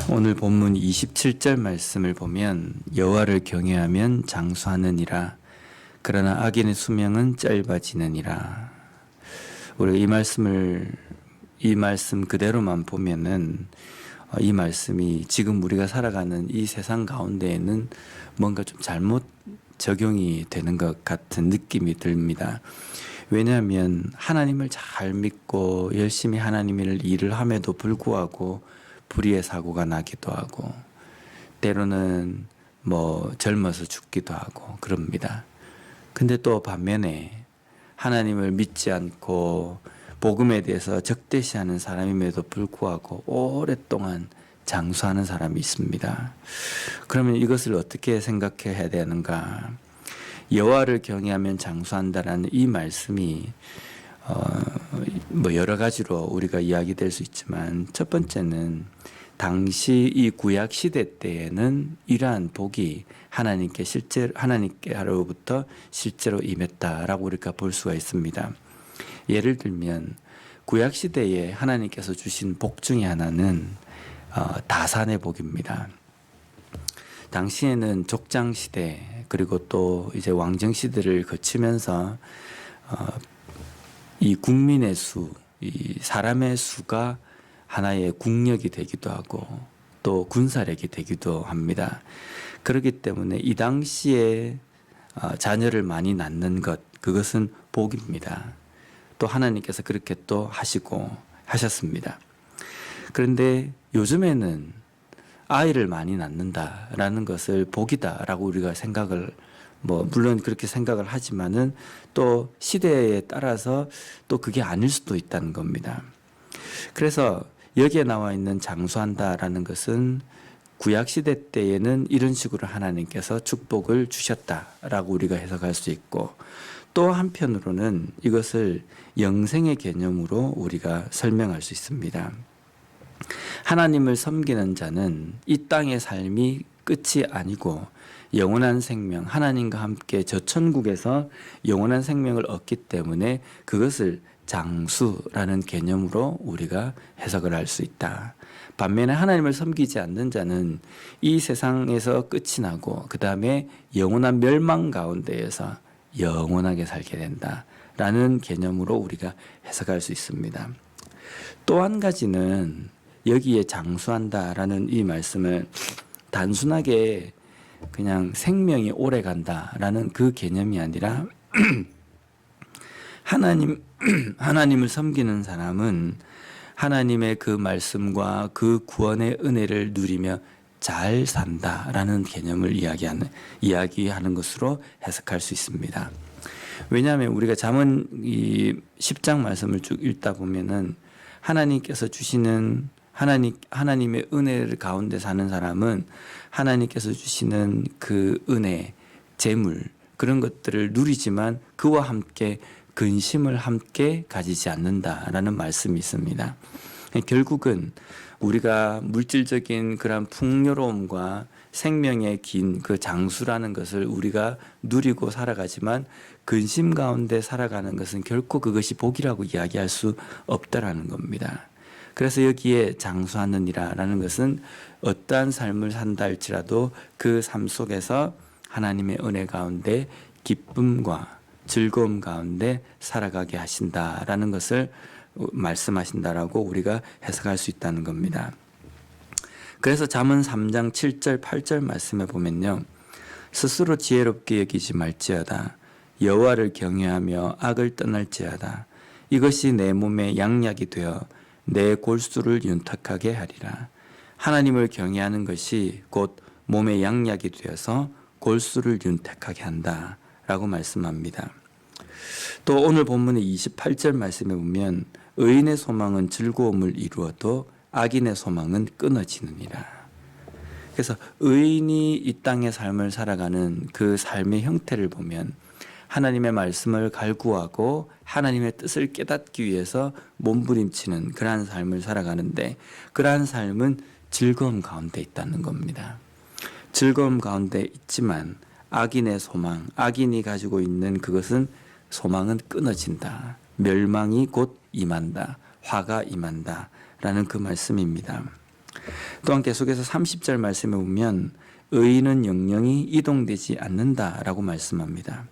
오늘 본문 27절 말씀을 보면 여호와를 경외하면 장수하느니라. 그러나 악인의 수명은 짧아지느니라. 우리가 이 말씀 그대로만 보면은 이 말씀이 지금 우리가 살아가는 이 세상 가운데에는 뭔가 좀 잘못 적용이 되는 것 같은 느낌이 듭니다. 왜냐하면 하나님을 잘 믿고 열심히 하나님의 일을 함에도 불구하고 불의의 사고가 나기도 하고 때로는 젊어서 죽기도 하고 그럽니다. 근데 또 반면에 하나님을 믿지 않고 복음에 대해서 적대시하는 사람임에도 불구하고 오랫동안 장수하는 사람이 있습니다. 그러면 이것을 어떻게 생각해야 되는가? 여호와를 경외하면 장수한다라는 이 말씀이 여러 가지로 우리가 이야기될 수 있지만 첫 번째는 당시 이 구약 시대 때에는 이러한 복이 하나님께로부터 실제로 임했다라고 우리가 볼 수가 있습니다. 예를 들면 구약 시대에 하나님께서 주신 복 중에 하나는 다산의 복입니다. 당시에는 족장 시대 그리고 또 이제 왕정 시대를 거치면서 이 국민의 수, 이 사람의 수가 하나의 국력이 되기도 하고 또 군사력이 되기도 합니다. 그렇기 때문에 이 당시에 자녀를 많이 낳는 것, 그것은 복입니다. 또 하나님께서 그렇게 또 하셨습니다. 그런데 요즘에는 아이를 많이 낳는다라는 것을 복이다라고 우리가 생각을 물론 그렇게 생각을 하지만은 또 시대에 따라서 또 그게 아닐 수도 있다는 겁니다. 그래서 여기에 나와 있는 장수한다라는 것은 구약 시대 때에는 이런 식으로 하나님께서 축복을 주셨다라고 우리가 해석할 수 있고 또 한편으로는 이것을 영생의 개념으로 우리가 설명할 수 있습니다. 하나님을 섬기는 자는 이 땅의 삶이 끝이 아니고 영원한 생명, 하나님과 함께 저 천국에서 영원한 생명을 얻기 때문에 그것을 장수라는 개념으로 우리가 해석을 할 수 있다. 반면에 하나님을 섬기지 않는 자는 이 세상에서 끝이 나고 그 다음에 영원한 멸망 가운데에서 영원하게 살게 된다라는 개념으로 우리가 해석할 수 있습니다. 또 한 가지는 여기에 장수한다라는 이 말씀을 단순하게 그냥 생명이 오래 간다라는 그 개념이 아니라 하나님을 섬기는 사람은 하나님의 그 말씀과 그 구원의 은혜를 누리며 잘 산다라는 개념을 이야기하는 것으로 해석할 수 있습니다. 왜냐하면 우리가 잠언 이 10장 말씀을 쭉 읽다 보면은 하나님께서 주시는 하나님의 은혜를 가운데 사는 사람은 하나님께서 주시는 그 은혜, 재물 그런 것들을 누리지만 그와 함께 근심을 함께 가지지 않는다라는 말씀이 있습니다. 결국은 우리가 물질적인 그런 풍요로움과 생명의 긴 그 장수라는 것을 우리가 누리고 살아가지만 근심 가운데 살아가는 것은 결코 그것이 복이라고 이야기할 수 없다라는 겁니다. 그래서 여기에 장수하느니라라는 것은 어떠한 삶을 산다 할지라도 그 삶 속에서 하나님의 은혜 가운데 기쁨과 즐거움 가운데 살아가게 하신다라는 것을 말씀하신다라고 우리가 해석할 수 있다는 겁니다. 그래서 잠언 3장 7절 8절 말씀에 보면요. 스스로 지혜롭게 여기지 말지어다. 여호와를 경외하며 악을 떠날지어다. 이것이 내 몸에 양약이 되어 내 골수를 윤탁하게 하리라. 하나님을 경외하는 것이 곧 몸의 양약이 되어서 골수를 윤탁하게 한다 라고 말씀합니다. 또 오늘 본문의 28절 말씀에 보면 의인의 소망은 즐거움을 이루어도 악인의 소망은 끊어지느니라. 그래서 의인이 이 땅의 삶을 살아가는 그 삶의 형태를 보면 하나님의 말씀을 갈구하고 하나님의 뜻을 깨닫기 위해서 몸부림치는 그러한 삶을 살아가는데 그러한 삶은 즐거움 가운데 있다는 겁니다. 즐거움 가운데 있지만 악인의 소망, 악인이 가지고 있는 그것은 소망은 끊어진다. 멸망이 곧 임한다. 화가 임한다. 라는 그 말씀입니다. 또한 계속해서 30절 말씀에 보면 의인은 영영이 이동되지 않는다라고 말씀합니다.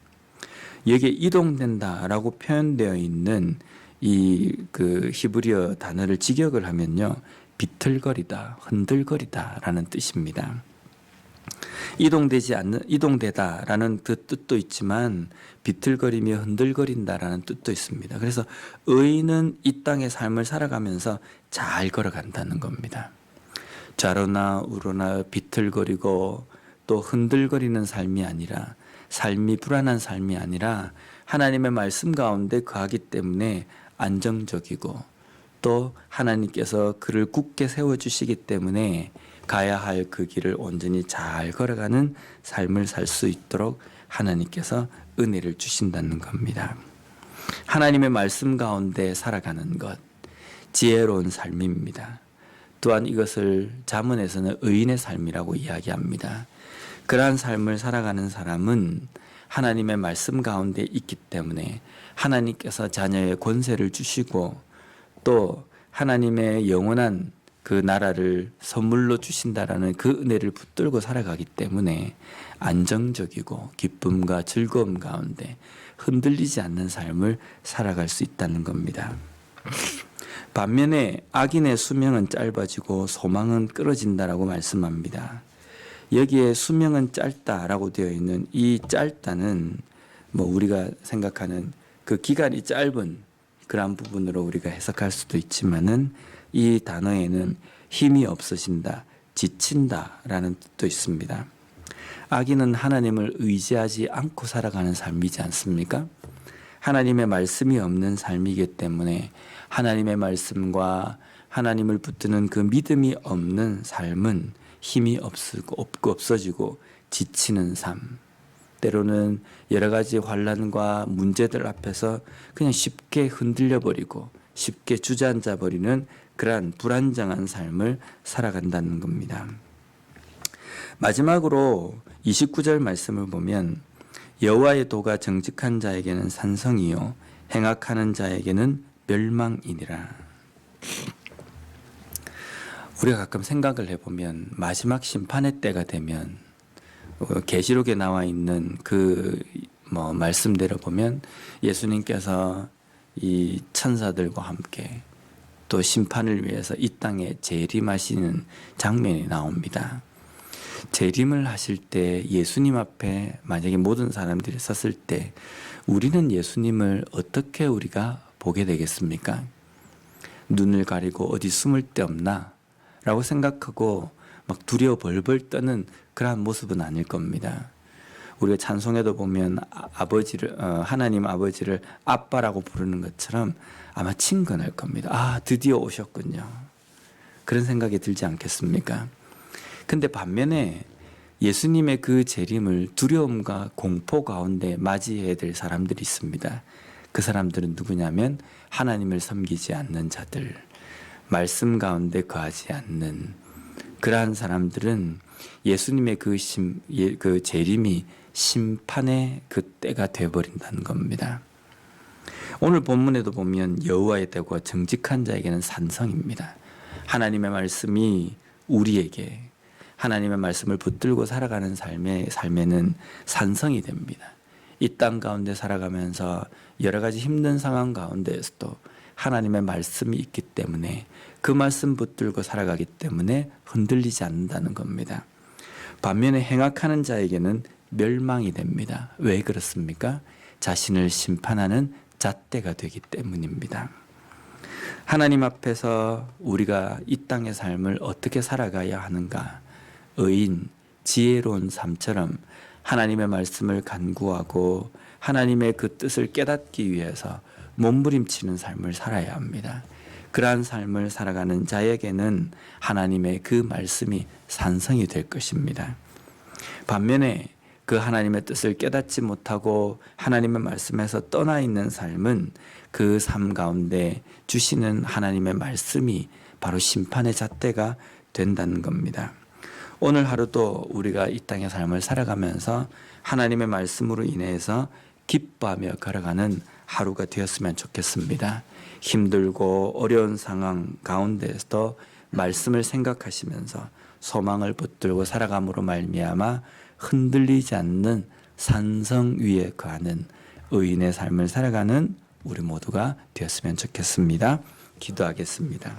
여기에 이동된다라고 표현되어 있는 이 그 히브리어 단어를 직역을 하면요, 비틀거리다, 흔들거리다라는 뜻입니다. 이동되다라는 그 뜻도 있지만 비틀거리며 흔들거린다라는 뜻도 있습니다. 그래서 의인은 이 땅의 삶을 살아가면서 잘 걸어간다는 겁니다. 좌로나 우로나 비틀거리고 또 흔들거리는 삶이 아니라, 삶이 불안한 삶이 아니라 하나님의 말씀 가운데 거하기 때문에 안정적이고, 또 하나님께서 그를 굳게 세워주시기 때문에 가야 할 그 길을 온전히 잘 걸어가는 삶을 살 수 있도록 하나님께서 은혜를 주신다는 겁니다. 하나님의 말씀 가운데 살아가는 것, 지혜로운 삶입니다. 또한 이것을 잠언에서는 의인의 삶이라고 이야기합니다. 그러한 삶을 살아가는 사람은 하나님의 말씀 가운데 있기 때문에 하나님께서 자녀의 권세를 주시고, 또 하나님의 영원한 그 나라를 선물로 주신다라는 그 은혜를 붙들고 살아가기 때문에 안정적이고 기쁨과 즐거움 가운데 흔들리지 않는 삶을 살아갈 수 있다는 겁니다. 반면에 악인의 수명은 짧아지고 소망은 끊어진다라고 말씀합니다. 여기에 수명은 짧다라고 되어 있는 이 짧다는 우리가 생각하는 그 기간이 짧은 그런 부분으로 우리가 해석할 수도 있지만은, 이 단어에는 힘이 없어진다, 지친다라는 뜻도 있습니다. 악인은 하나님을 의지하지 않고 살아가는 삶이지 않습니까? 하나님의 말씀이 없는 삶이기 때문에 하나님의 말씀과 하나님을 붙드는 그 믿음이 없는 삶은 힘이 없어지고 지치는 삶, 때로는 여러 가지 환난과 문제들 앞에서 그냥 쉽게 흔들려 버리고 쉽게 주저앉아 버리는 그러한 불안정한 삶을 살아간다는 겁니다. 마지막으로 29절 말씀을 보면 여호와의 도가 정직한 자에게는 산성이요 행악하는 자에게는 멸망이니라. 우리가 가끔 생각을 해보면 마지막 심판의 때가 되면 계시록에 나와 있는 그 말씀대로 보면 예수님께서 이 천사들과 함께 또 심판을 위해서 이 땅에 재림하시는 장면이 나옵니다. 재림을 하실 때 예수님 앞에 만약에 모든 사람들이 섰을 때 우리는 예수님을 어떻게 우리가 보게 되겠습니까? 눈을 가리고 어디 숨을 데 없나? 라고 생각하고 막 두려워 벌벌 떠는 그러한 모습은 아닐 겁니다. 우리가 찬송에도 보면 하나님 아버지를 아빠라고 부르는 것처럼 아마 친근할 겁니다. 아, 드디어 오셨군요. 그런 생각이 들지 않겠습니까? 근데 반면에 예수님의 그 재림을 두려움과 공포 가운데 맞이해야 될 사람들이 있습니다. 그 사람들은 누구냐면 하나님을 섬기지 않는 자들, 말씀 가운데 거하지 않는 그러한 사람들은 예수님의 그 재림이 심판의 그 때가 되어버린다는 겁니다. 오늘 본문에도 보면 여호와의 때가 정직한 자에게는 산성입니다. 하나님의 말씀이 우리에게 하나님의 말씀을 붙들고 살아가는 삶에는 산성이 됩니다. 이 땅 가운데 살아가면서 여러 가지 힘든 상황 가운데에서도 하나님의 말씀이 있기 때문에 그 말씀 붙들고 살아가기 때문에 흔들리지 않는다는 겁니다. 반면에 행악하는 자에게는 멸망이 됩니다. 왜 그렇습니까? 자신을 심판하는 잣대가 되기 때문입니다. 하나님 앞에서 우리가 이 땅의 삶을 어떻게 살아가야 하는가? 의인, 지혜로운 삶처럼 하나님의 말씀을 간구하고 하나님의 그 뜻을 깨닫기 위해서 몸부림치는 삶을 살아야 합니다. 그러한 삶을 살아가는 자에게는 하나님의 그 말씀이 산성이 될 것입니다. 반면에 그 하나님의 뜻을 깨닫지 못하고 하나님의 말씀에서 떠나 있는 삶은 그 삶 가운데 주시는 하나님의 말씀이 바로 심판의 잣대가 된다는 겁니다. 오늘 하루도 우리가 이 땅의 삶을 살아가면서 하나님의 말씀으로 인해서 기뻐하며 걸어가는 하루가 되었으면 좋겠습니다. 힘들고 어려운 상황 가운데서도 말씀을 생각하시면서 소망을 붙들고 살아감으로 말미암아 흔들리지 않는 산성 위에 거하는 의인의 삶을 살아가는 우리 모두가 되었으면 좋겠습니다. 기도하겠습니다.